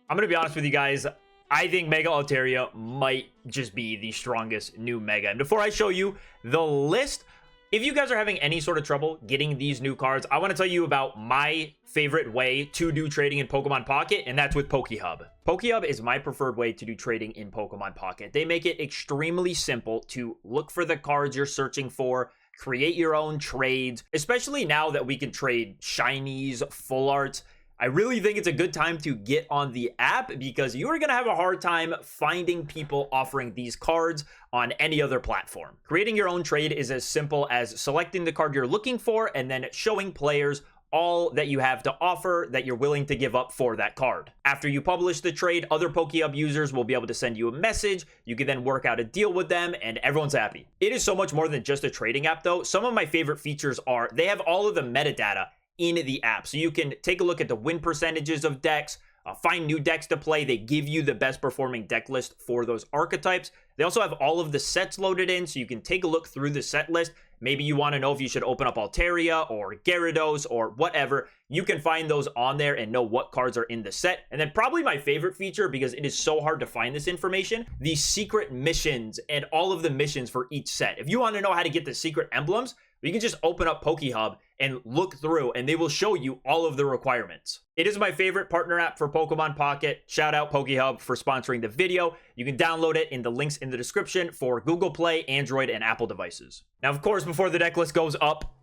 I'm gonna be honest with you guys. I think Mega Altaria might just be the strongest new Mega. And before I show you the list, if you guys are having any sort of trouble getting these new cards, I want to tell you about my favorite way to do trading in Pokemon Pocket, and that's with PokeHub. PokeHub is my preferred way to do trading in Pokemon Pocket. They make it extremely simple to look for the cards you're searching for, create your own trades, especially now that we can trade shinies, full arts. I really think it's a good time to get on the app because you are going to have a hard time finding people offering these cards on any other platform. Creating your own trade is as simple as selecting the card you're looking for and then showing players all that you have to offer that you're willing to give up for that card. After you publish the trade, other PokeHub users will be able to send you a message. You can then work out a deal with them and everyone's happy. It is so much more than just a trading app though. Some of my favorite features are they have all of the metadata in the app. So you can take a look at the win percentages of decks, find new decks to play. They give you the best performing deck list for those archetypes. They also have all of the sets loaded in, so you can take a look through the set list. Maybe you want to know if you should open up Altaria or Gyarados or whatever. You can find those on there and know what cards are in the set. And then probably my favorite feature, because it is so hard to find this information, the secret missions and all of the missions for each set. If you want to know how to get the secret emblems, you can just open up PokeHub and look through and they will show you all of the requirements. It is my favorite partner app for Pokemon Pocket. Shout out PokeHub for sponsoring the video. You can download it in the links in the description for Google Play, Android, and Apple devices. Now, of course, before the deck list goes up,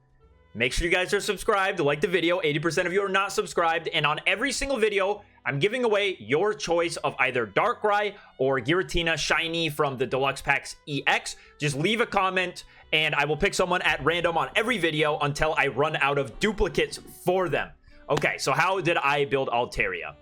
make sure you guys are subscribed, like the video. 80% of you are not subscribed. And on every single video, I'm giving away your choice of either Darkrai or Giratina Shiny from the Deluxe Packs EX. Just leave a comment and I will pick someone at random on every video until I run out of duplicates for them. Okay, so how did I build Altaria?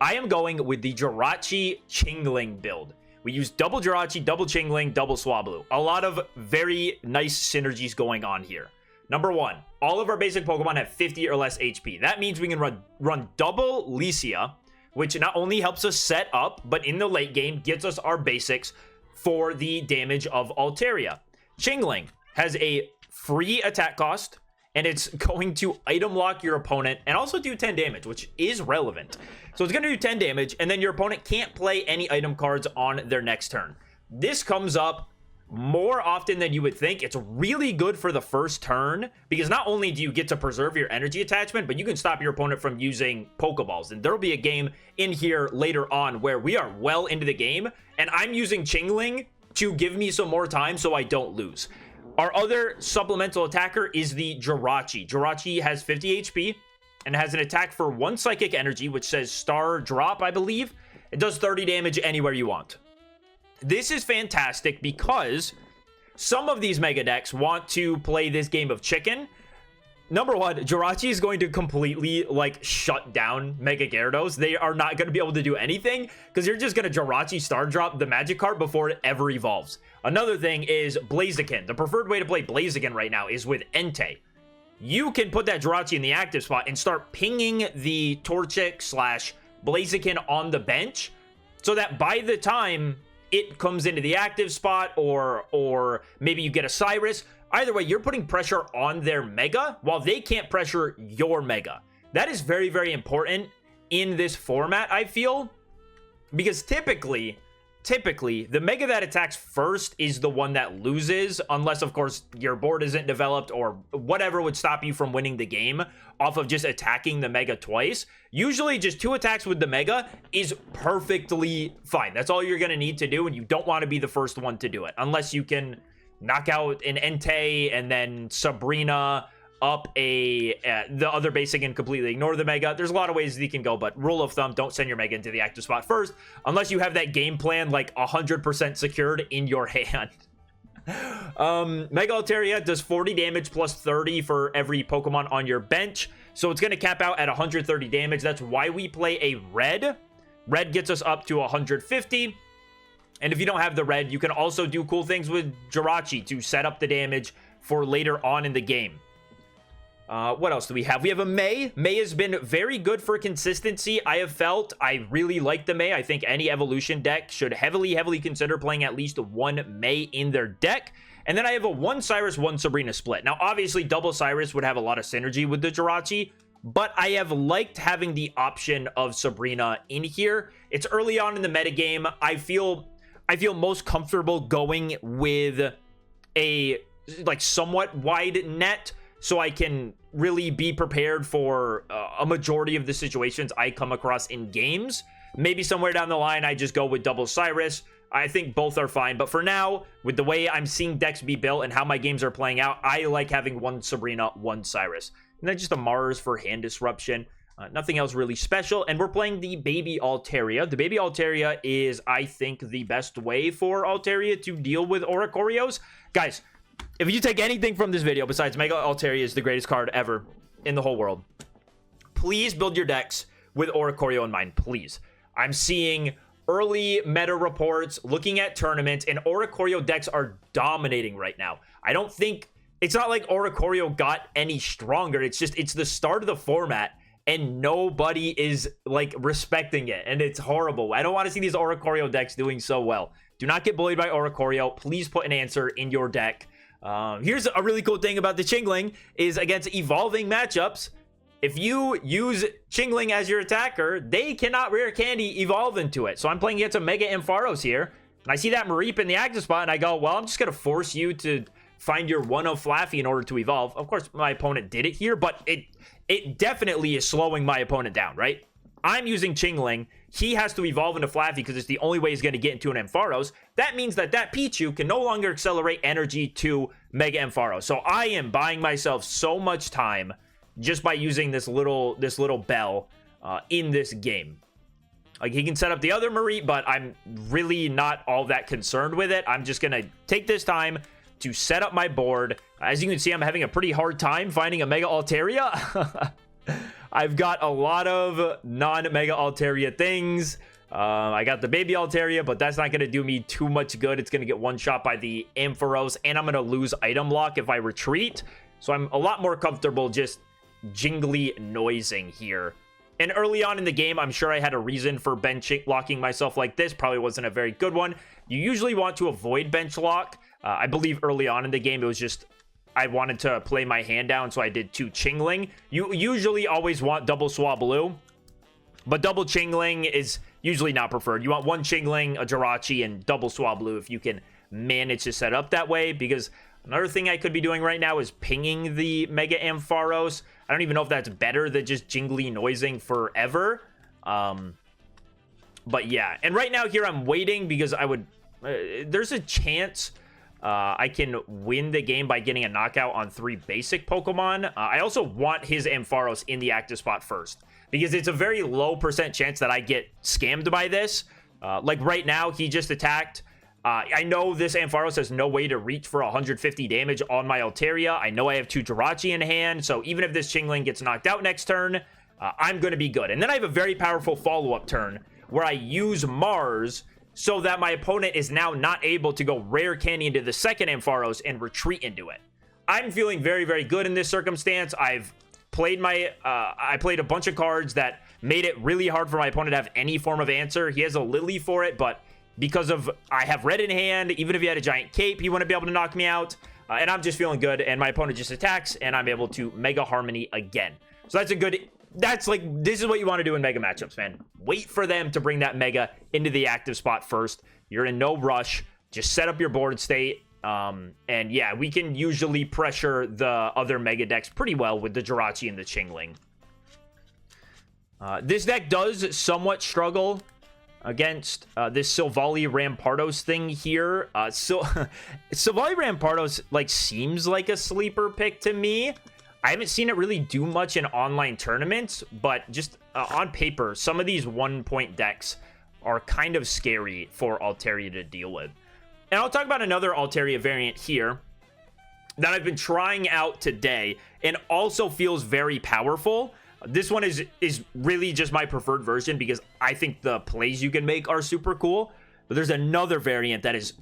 I am going with the Jirachi Chingling build. We use double Jirachi, double Chingling, double Swablu. A lot of very nice synergies going on here. Number one, all of our basic Pokemon have 50 or less HP. That means we can run double Licia, which not only helps us set up, but in the late game gets us our basics for the damage of Altaria. Chingling has a free attack cost, and it's going to item lock your opponent and also do 10 damage, which is relevant. So it's going to do 10 damage, and then your opponent can't play any item cards on their next turn. This comes up more often than you would think. It's really good for the first turn because not only do you get to preserve your energy attachment, but you can stop your opponent from using Pokeballs. And there'll be a game in here later on where we are well into the game, and I'm using Chingling to give me some more time so I don't lose. Our other supplemental attacker is the Jirachi. Jirachi has 50 HP and has an attack for 1 psychic energy, which says Star Drop, I believe. It does 30 damage anywhere you want. This is fantastic because some of these mega decks want to play this game of chicken. Number one, Jirachi is going to completely like shut down Mega Gyarados. They are not going to be able to do anything because you're just going to Jirachi Star Drop the magic card before it ever evolves. Another thing is Blaziken. The preferred way to play Blaziken right now is with Entei. You can put that Jirachi in the active spot and start pinging the Torchic / Blaziken on the bench so that by the time it comes into the active spot or maybe you get a Cyrus, either way, you're putting pressure on their Mega while they can't pressure your Mega. That is very, very important in this format, I feel, because typically, the Mega that attacks first is the one that loses, unless, of course, your board isn't developed or whatever would stop you from winning the game off of just attacking the Mega twice. Usually, just 2 attacks with the Mega is perfectly fine. That's all you're going to need to do, and you don't want to be the first one to do it, unless you can knock out an Entei and then Sabrina up the other basic and completely ignore the Mega. There's a lot of ways that you can go, but rule of thumb, don't send your Mega into the active spot first unless you have that game plan like 100% secured in your hand. Mega Altaria does 40 damage plus 30 for every Pokemon on your bench, so it's going to cap out at 130 damage. That's why we play a red. Red gets us up to 150. And if you don't have the red, you can also do cool things with Jirachi to set up the damage for later on in the game. What else do we have? We have a May. May has been very good for consistency. I have felt I really like the May. I think any evolution deck should heavily consider playing at least one May in their deck. And then I have a 1 Cyrus, 1 Sabrina split. Now, obviously, double Cyrus would have a lot of synergy with the Jirachi, but I have liked having the option of Sabrina in here. It's early on in the metagame. I feel most comfortable going with a like somewhat wide net, so I can really be prepared for a majority of the situations I come across in games. Maybe somewhere down the line I just go with double Cyrus. I think both are fine, but for now, with the way I'm seeing decks be built and how my games are playing out, I like having one Sabrina, one Cyrus. And then just a Mars for hand disruption. Nothing else really special. And we're playing the Baby Altaria. The Baby Altaria is, I think, the best way for Altaria to deal with Oricorios. Guys, if you take anything from this video besides Mega Altaria is the greatest card ever in the whole world, please build your decks with Oricorio in mind, please. I'm seeing early meta reports, looking at tournaments, and Oricorio decks are dominating right now. I don't think, it's not like Oricorio got any stronger. It's just, it's the start of the format, and nobody is, like, respecting it, and it's horrible. I don't want to see these Oricorio decks doing so well. Do not get bullied by Oricorio. Please put an answer in your deck. Here's a really cool thing about the Chingling, is against evolving matchups, if you use Chingling as your attacker, they cannot rare candy evolve into it. So I'm playing against a Mega Ampharos here, and I see that Mareep in the active spot, and I go, well, I'm just going to force you to find your 1-of Flaffy in order to evolve. Of course, my opponent did it here, but it definitely is slowing my opponent down, right? I'm using Chingling. He has to evolve into Flaffy because it's the only way he's going to get into an Ampharos. That means that Pichu can no longer accelerate energy to Mega Ampharos. So I am buying myself so much time just by using this little bell in this game. Like, he can set up the other Mareep, but I'm really not all that concerned with it. I'm just gonna take this time to set up my board. As you can see, I'm having a pretty hard time finding a Mega Altaria. I've got a lot of non-Mega Altaria things. I got the Baby Altaria, but that's not going to do me too much good. It's going to get one shot by the Ampharos, and I'm going to lose item lock if I retreat. So I'm a lot more comfortable just jingly noising here. And early on in the game, I'm sure I had a reason for bench locking myself like this. Probably wasn't a very good one. You usually want to avoid bench lock. I believe early on in the game, it was just I wanted to play my hand down, so I did 2 Chingling. You usually always want double Swablu, but double Chingling is usually not preferred. You want 1 Chingling, a Jirachi, and double Swablu if you can manage to set up that way, because another thing I could be doing right now is pinging the Mega Ampharos. I don't even know if that's better than just jingly noising forever. But yeah, and right now here I'm waiting because I would... there's a chance I can win the game by getting a knockout on 3 basic Pokemon. I also want his Ampharos in the active spot first, because it's a very low % chance that I get scammed by this. Like right now, he just attacked. I know this Ampharos has no way to reach for 150 damage on my Altaria. I know I have 2 Jirachi in hand, so even if this Chingling gets knocked out next turn, I'm going to be good. And then I have a very powerful follow-up turn where I use Mars so that my opponent is now not able to go rare candy into the second Ampharos and retreat into it. I'm feeling very, very good in this circumstance. I've played I played a bunch of cards that made it really hard for my opponent to have any form of answer. He has a Lily for it, but because of I have red in hand, even if he had a giant cape, he wouldn't be able to knock me out. And I'm just feeling good, and my opponent just attacks, and I'm able to Mega Harmony again. So that's a good... That's like, this is what you want to do in Mega matchups, man. Wait for them to bring that Mega into the active spot first. You're in no rush. Just set up your board state. And yeah, we can usually pressure the other Mega decks pretty well with the Jirachi and the Chingling. This deck does somewhat struggle against this Silvally Rampardos thing here. Silvally Rampardos like seems like a sleeper pick to me. I haven't seen it really do much in online tournaments, but just on paper, some of these 1-point decks are kind of scary for Altaria to deal with. And I'll talk about another Altaria variant here that I've been trying out today and also feels very powerful. This one is really just my preferred version because I think the plays you can make are super cool. But there's another variant that is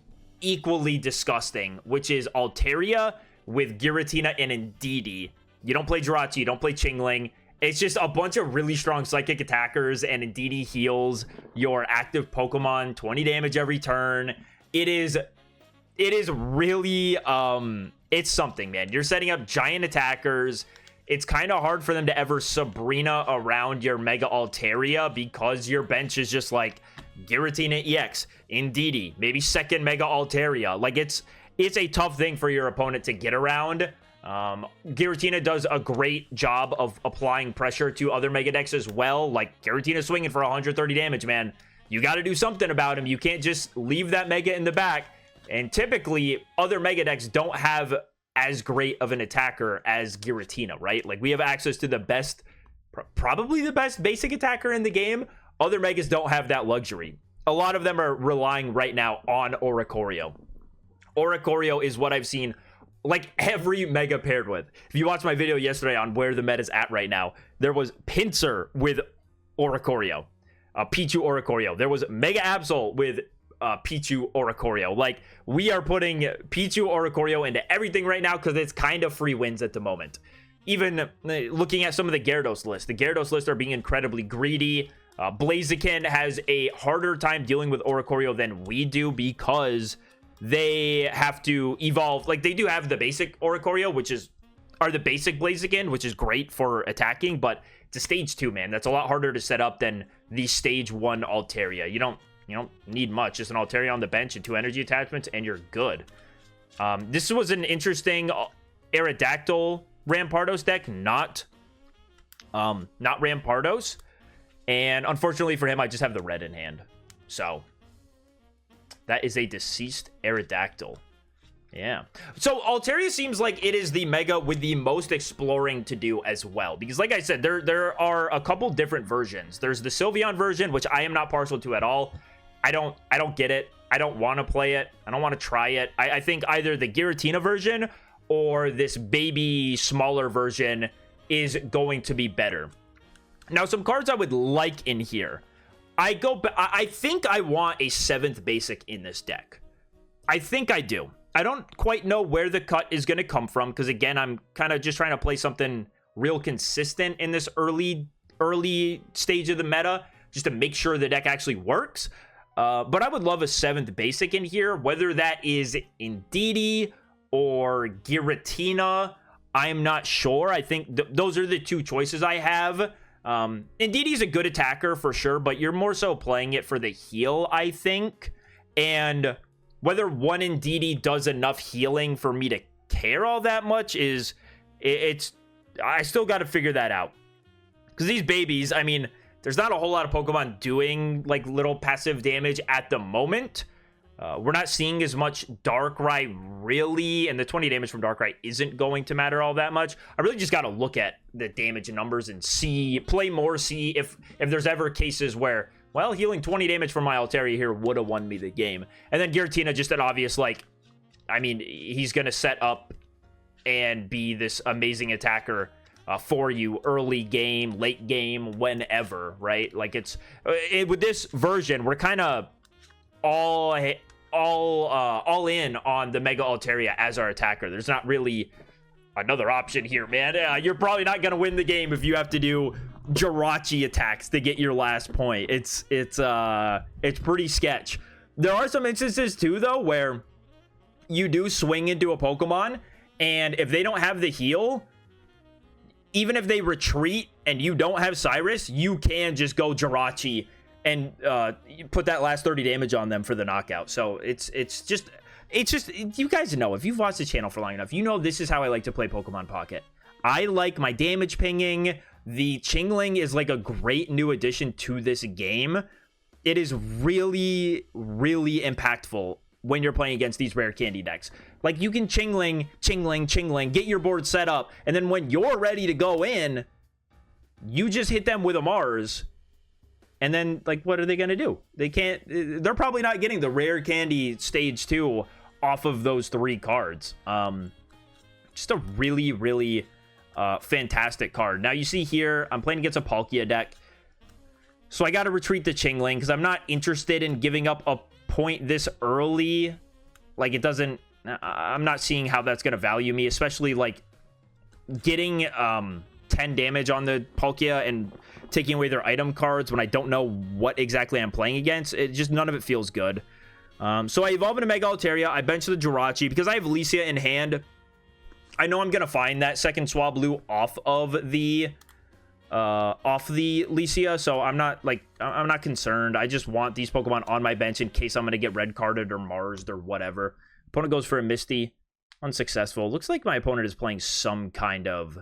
equally disgusting, which is Altaria with Giratina and Indeedee. You don't play Jirachi, you don't play Chingling. It's just a bunch of really strong psychic attackers, and Indeedee heals your active Pokemon 20 damage every turn. It is really, it's something, man. You're setting up giant attackers. it's kind of hard for them to ever Sabrina around your Mega Altaria because your bench is just like Giratina EX, Indeedee, maybe second Mega Altaria. Like it's a tough thing for your opponent to get around. Giratina does a great job of applying pressure to other Mega decks as well. Like Giratina swinging for 130 damage, man. You got to do something about him. You can't just leave that Mega in the back. And typically, other Mega decks don't have as great of an attacker as Giratina, right? Like we have access to the best, probably the best basic attacker in the game. Other Megas don't have that luxury. A lot of them are relying right now on Oricorio. Oricorio is what I've seen like every Mega paired with. If you watched my video yesterday on where the meta's at right now, there was Pinsir with Oricorio, Pichu Oricorio. There was Mega Absol with Pichu Oricorio. Like we are putting Pichu Oricorio into everything right now because it's kind of free wins at the moment. Even looking at some of the Gyarados lists, the Gyarados lists are being incredibly greedy. Blaziken has a harder time dealing with Oricorio than we do because they have to evolve. Like they do have the basic Oricorio, which is the basic Blaziken, which is great for attacking, but it's a stage 2, man. That's a lot harder to set up than the stage 1 Altaria. You don't need much. Just an Altaria on the bench and 2 energy attachments, and you're good. This was an interesting Aerodactyl Rampardos deck, not Rampardos. And unfortunately for him, I just have the red in hand. So that is a deceased Aerodactyl. Yeah. So Altaria seems like it is the Mega with the most exploring to do as well. Because like I said, there are a couple different versions. There's the Sylveon version, which I am not partial to at all. I don't get it. I don't want to play it. I don't want to try it. I think either the Giratina version or this baby smaller version is going to be better. Now, some cards I would like in here. I think I want a 7th basic in this deck. I think I do. I don't quite know where the cut is going to come from because, again, I'm kind of just trying to play something real consistent in this early stage of the meta just to make sure the deck actually works. But I would love a 7th basic in here, whether that is Indeedee or Giratina. I'm not sure. I think those are the 2 choices I have. Indeedee's a good attacker for sure, but you're more so playing it for the heal, I think. And whether one Indeedee does enough healing for me to care all that much I still got to figure that out. Because these babies, I mean, there's not a whole lot of Pokemon doing like little passive damage at the moment. We're not seeing as much Darkrai really, and the 20 damage from Darkrai isn't going to matter all that much. I really just got to look at the damage numbers and play more, see if there's ever cases where, well, healing 20 damage from my Altaria here would have won me the game. And then Giratina, just an obvious, like, I mean, he's going to set up and be this amazing attacker for you early game, late game, whenever, right? Like with this version, we're kind of all in on the Mega Altaria as our attacker. There's not really another option here, man. You're probably not gonna win the game if you have to do Jirachi attacks to get your last point. It's pretty sketch. There are some instances too, though, where you do swing into a Pokemon, and if they don't have the heal, even if they retreat and you don't have Cyrus, you can just go Jirachi and put that last 30 damage on them for the knockout. So it's just you guys know, if you've watched the channel for long enough, you know this is how I like to play Pokemon Pocket. I like my damage pinging. The Chingling is like a great new addition to this game. It is really, really impactful when you're playing against these rare candy decks. Like, you can Chingling, get your board set up, and then when you're ready to go in, you just hit them with a Mars. And then, like, what are they going to do? They're probably not getting the rare candy stage 2 off of those 3 cards. Just a really, really fantastic card. Now, you see here, I'm playing against a Palkia deck. So I got to retreat the Chingling because I'm not interested in giving up a point this early. Like, I'm not seeing how that's going to value me, especially, like, getting 10 damage on the Palkia and taking away their item cards when I don't know what exactly I'm playing against. None of it feels good. So I evolve into Mega Altaria. I bench the Jirachi because I have Licia in hand. I know I'm gonna find that second Swablu off of the Lycia, so I'm not concerned. I just want these Pokemon on my bench in case I'm gonna get red carded or Marsed or whatever. Opponent goes for a Misty, unsuccessful. Looks like my opponent is playing some kind of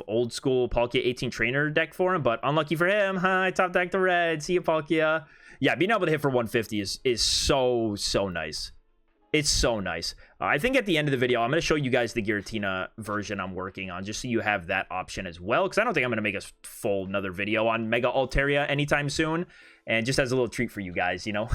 old school Palkia 18 trainer deck for him, but unlucky for him. I top deck the red. See you, Palkia. Yeah, being able to hit for 150 is so nice. It's so nice. I think at the end of the video, I'm going to show you guys the Giratina version I'm working on, just so you have that option as well, because I don't think I'm going to make a full another video on Mega Altaria anytime soon. And just as a little treat for you guys, you know,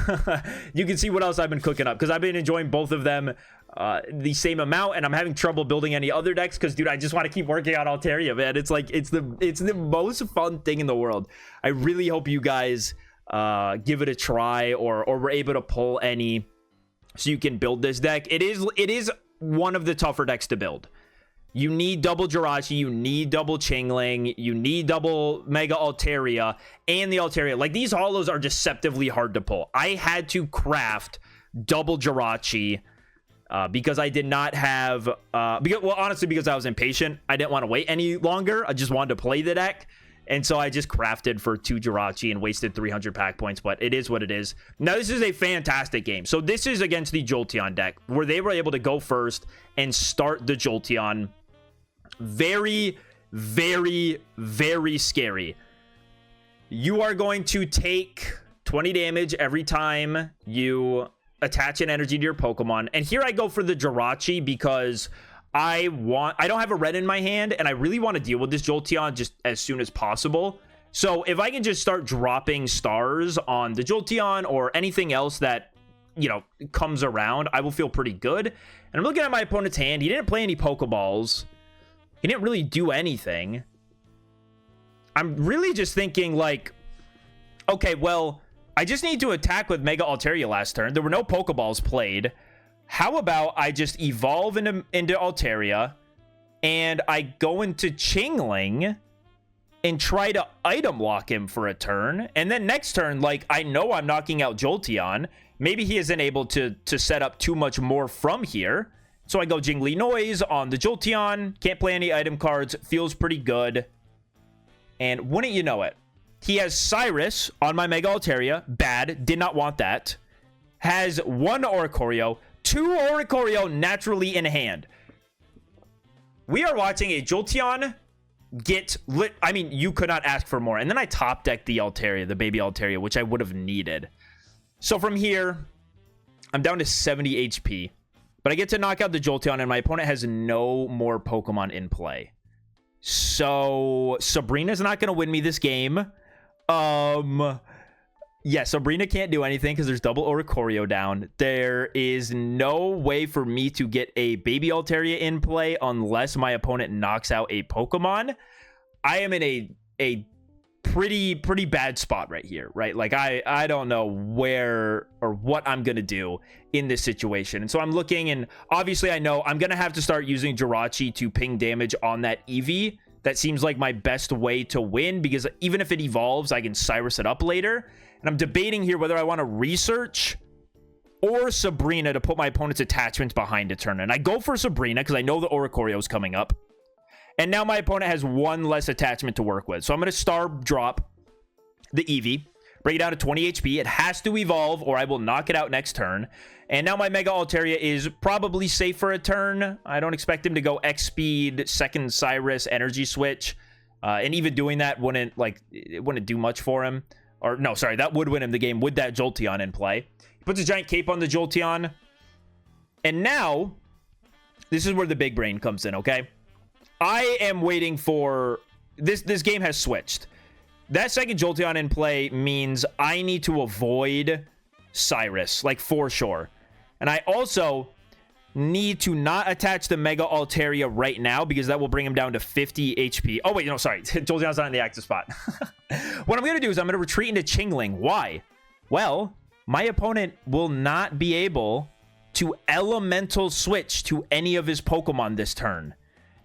you can see what else I've been cooking up, because I've been enjoying both of them the same amount, and I'm having trouble building any other decks because, dude, I just want to keep working on Altaria, man. It's like it's the most fun thing in the world. I really hope you guys give it a try, or were able to pull any so you can build this deck. It is one of the tougher decks to build. You need double Jirachi, you need double Chingling, you need double Mega Altaria, and the Altaria. Like, these holos are deceptively hard to pull. I had to craft double Jirachi because I did not have honestly, because I was impatient. I didn't want to wait any longer. I just wanted to play the deck. And so I just crafted for 2 Jirachi and wasted 300 pack points, but it is what it is. Now, this is a fantastic game. So this is against the Jolteon deck, where they were able to go first and start the Jolteon. Very, very, very scary. You are going to take 20 damage every time you attach an energy to your Pokemon. And here I go for the Jirachi because I don't have a red in my hand, and I really want to deal with this Jolteon just as soon as possible. So if I can just start dropping stars on the Jolteon or anything else that, you know, comes around, I will feel pretty good. And I'm looking at my opponent's hand. He didn't play any Pokeballs. He didn't really do anything. I'm really just thinking, like, okay, well, I just need to attack with Mega Altaria last turn. There were no Pokeballs played. How about I just evolve into Altaria, and I go into Chingling and try to item lock him for a turn. And then next turn, like, I know I'm knocking out Jolteon. Maybe he isn't able to set up too much more from here. So I go Jingly Noise on the Jolteon. Can't play any item cards. Feels pretty good. And wouldn't you know it, he has Cyrus on my Mega Altaria. Bad. Did not want that. Has 1 Oricorio. 2 Oricorio naturally in hand. We are watching a Jolteon get lit. I mean, you could not ask for more. And then I top decked the Altaria, the baby Altaria, which I would have needed. So from here, I'm down to 70 HP. But I get to knock out the Jolteon, and my opponent has no more Pokemon in play. So Sabrina's not going to win me this game. Yeah, Sabrina can't do anything because there's double Oricorio down. There is no way for me to get a baby Altaria in play unless my opponent knocks out a Pokemon. I am in a pretty bad spot right here, right? Like, I don't know where or what I'm going to do in this situation. And so I'm looking, and obviously I know I'm going to have to start using Jirachi to ping damage on that Eevee. That seems like my best way to win, because even if it evolves, I can Cyrus it up later. And I'm debating here whether I want to research or Sabrina to put my opponent's attachments behind a turn. And I go for Sabrina because I know the Oricorio is coming up. And now my opponent has 1 less attachment to work with. So I'm going to star drop the Eevee, bring it down to 20 HP. It has to evolve or I will knock it out next turn. And now my Mega Altaria is probably safe for a turn. I don't expect him to go X speed, second Cyrus, energy switch. And even doing that it wouldn't do much for him. Or no, sorry, that would win him the game with that Jolteon in play. He puts a giant cape on the Jolteon. And now, this is where the big brain comes in, okay? I am waiting for... This game has switched. That second Jolteon in play means I need to avoid Cyrus, like, for sure. And I also need to not attach the Mega Altaria right now, because that will bring him down to 50 HP. Oh, wait, no, sorry. Jolteon's not in the active spot. What I'm going to do is I'm going to retreat into Chingling. Why? Well, my opponent will not be able to elemental switch to any of his Pokemon this turn.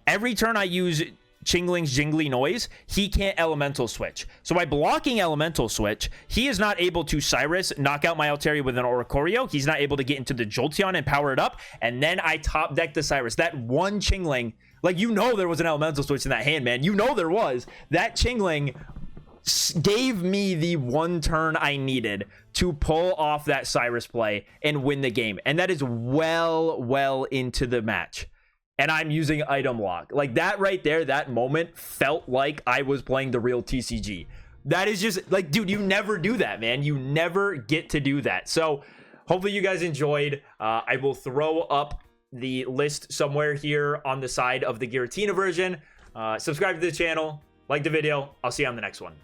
Every turn I use Chingling's jingly noise, he can't elemental switch. So by blocking elemental switch, he is not able to Cyrus knock out my Altaria with an Oricorio. He's not able to get into the Jolteon and power it up. And then I top deck the Cyrus. That one Chingling, like, you know there was an elemental switch in that hand, man. You know there was. That Chingling gave me the one turn I needed to pull off that Cyrus play and win the game. And that is well into the match. And I'm using item lock. Like, that right there, that moment felt like I was playing the real TCG. That is just, like, dude, you never do that, man. You never get to do that. So hopefully you guys enjoyed. I will throw up the list somewhere here on the side of the Giratina version. Subscribe to the channel, like the video. I'll see you on the next one.